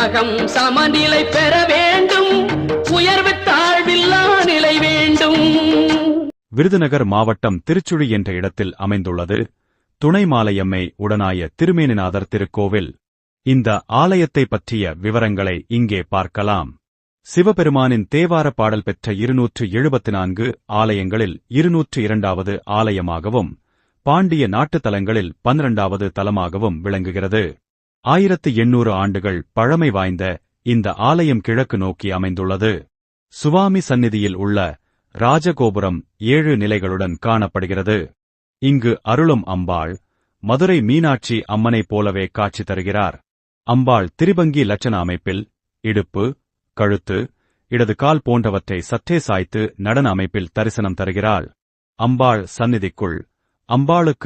உலகம் சமநிலை பெற வேண்டும், உயர்வு தாழ்வில்லா நிலை வேண்டும். விருதுநகர் மாவட்டம் திருச்சுழி என்ற இடத்தில் அமைந்துள்ளது துணை மாலையம்மை உடனாய திருமேனிநாதர் திருக்கோவில். இந்த ஆலயத்தை பற்றிய விவரங்களை இங்கே பார்க்கலாம். சிவபெருமானின் தேவார பாடல் பெற்ற 274 ஆலயங்களில் 202வது ஆலயமாகவும் பாண்டிய நாட்டுத் தலங்களில் 12வது தலமாகவும் விளங்குகிறது. 1800 ஆண்டுகள் பழமை வாய்ந்த இந்த ஆலயம் கிழக்கு நோக்கி அமைந்துள்ளது. சுவாமி சந்நிதியில் உள்ள ராஜகோபுரம் 7 நிலைகளுடன் காணப்படுகிறது. இங்கு அருளும் அம்பாள் மதுரை மீனாட்சி அம்மனைப் போலவே காட்சி தருகிறார். அம்பாள் திரிபங்கி லட்சண அமைப்பில் இடுப்பு, கழுத்து, இடது கால் போன்றவற்றை சற்றே சாய்த்து நடன அமைப்பில் தரிசனம் தருகிறாள். அம்பாள் சந்நிதிக்குள் அம்பாளுக்கு